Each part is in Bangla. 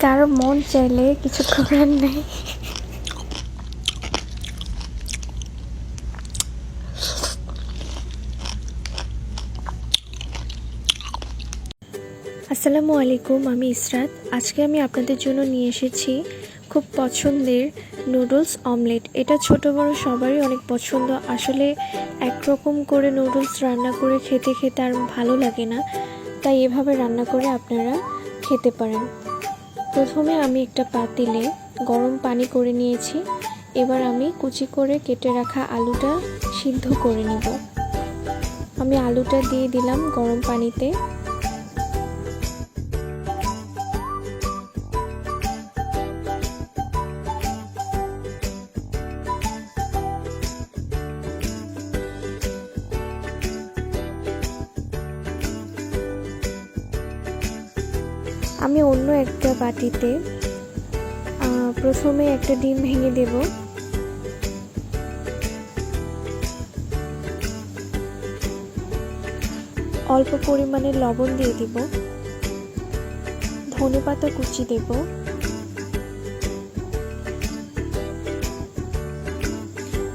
কারো মন চাইলে কিছু করার নেই। আসসালামু আলাইকুম, আমি ইসরাত। আজকে আমি আপনাদের জন্য নিয়ে এসেছি খুব পছন্দের নুডলস অমলেট। এটা ছোট বড় সবারই অনেক পছন্দ। আসলে একরকম করে নুডলস রান্না করে খেতে খেতে আর ভালো লাগে না, তাই এভাবে রান্না করে আপনারা খেতে পারেন। প্রথমে আমি একটা পাতিলে গরম পানি করে নিয়েছি। এবার আমি কুচি করে কেটে রাখা আলুটা সিদ্ধ করে নেব। আমি আলুটা দিয়ে দিলাম গরম পানিতে। আমি অন্য একটা বাটিতে প্রথমে একটা ডিম ভেঙে দেব। অল্প পরিমাণে লবণ দিয়ে দিব, ধনেপাতা কুচি দেব,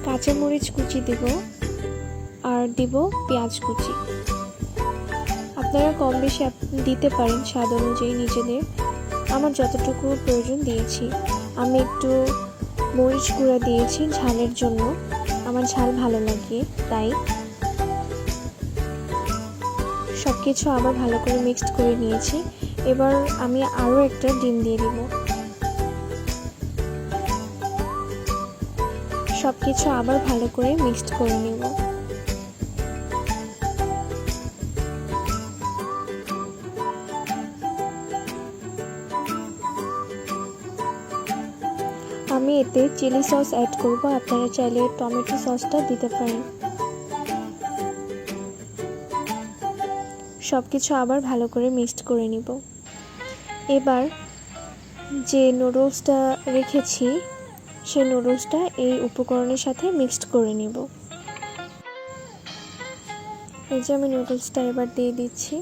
কাঁচামরিচ কুচি দেব, আর দিব পেঁয়াজ কুচি। আপনারা কম বেশি দিতে পারেন স্বাদ অনুযায়ী নিজেদের। আমার যতটুকু প্রয়োজন দিয়েছি। আমি একটু মরিচ গুঁড়া দিয়েছি ঝালের জন্য, আমার ঝাল ভালো লাগে তাই। সব কিছু আবার ভালো করে মিক্সড করে নিয়েছি। এবার আমি আরও একটা ডিম দিয়ে দিব। সব কিছু আবার ভালো করে মিক্সড করে নেব। আমি এতে চিলি সস অ্যাড করব, আপনারা চাইলে টমেটো সসটা দিতে পারেন। সব কিছু আবার ভালো করে মিক্সড করে নিব। এবার যে নুডলসটা রেখেছি সেই নুডলসটা এই উপকরণের সাথে মিক্সড করে নিব। এই যে আমি নুডলসটা এবার দিয়ে দিচ্ছি।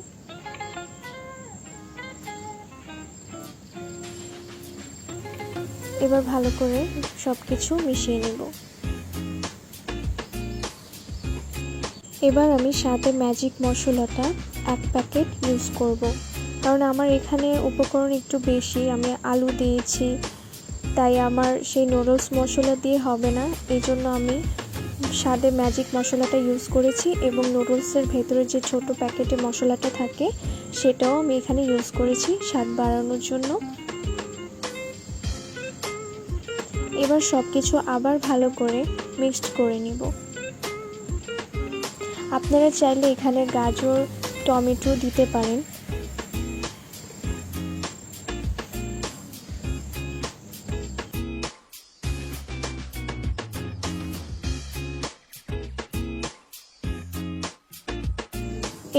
এবার ভালো করে সব কিছু মিশিয়ে নেব। এবার আমি সাথে ম্যাজিক মশলাটা 1 প্যাকেট ইউজ করব, কারণ আমার এখানে উপকরণ একটু বেশি। আমি আলু দিয়েছি, তাই আমার সেই নুডলস মশলা দিয়ে হবে না। এই জন্য আমি স্বাদে ম্যাজিক মশলাটা ইউজ করেছি, এবং নুডলসের ভেতরে যে ছোট প্যাকেটে মশলাটা থাকে সেটাও আমি এখানে ইউজ করেছি স্বাদ বাড়ানোর জন্য। এবার সব কিছু আবার ভালো করে মিক্সড করে নিব। আপনারা চাইলে এখানে গাজর, টমেটো দিতে পারেন।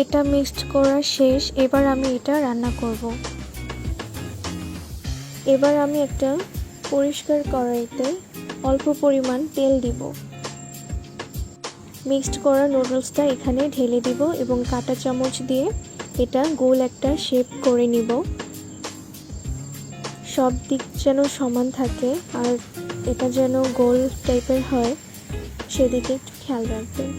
এটা মিক্সড করা শেষ। এবার আমি এটা রান্না করব। এবার আমি একটা পরিষ্কার কড়াইতে অল্প পরিমাণ তেল দিব। মিক্সড করা নুডলসটা এখানে ঢেলে দিব এবং কাঁটা চামচ দিয়ে এটা গোল একটা শেপ করে নিব। সব দিক যেন সমান থাকে আর এটা যেন গোল টাইপের হয়, সেদিকে একটু খেয়াল রাখবেন।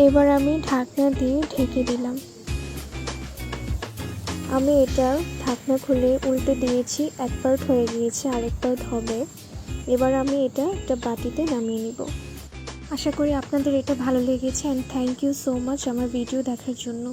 এবার আমি ঢাকনা দিয়ে ঢেকে দিলাম। আমি এটা ঢাকনা খুলে উল্টে দিয়েছি, এক পার্ট হয়ে গিয়েছে, আরেক পার্ট হবে। এবার আমি এটা একটা বাটিতে নামিয়ে নিব। আশা করি আপনাদের এটা ভালো লেগেছে, and thank you so much আমার ভিডিও দেখার জন্য।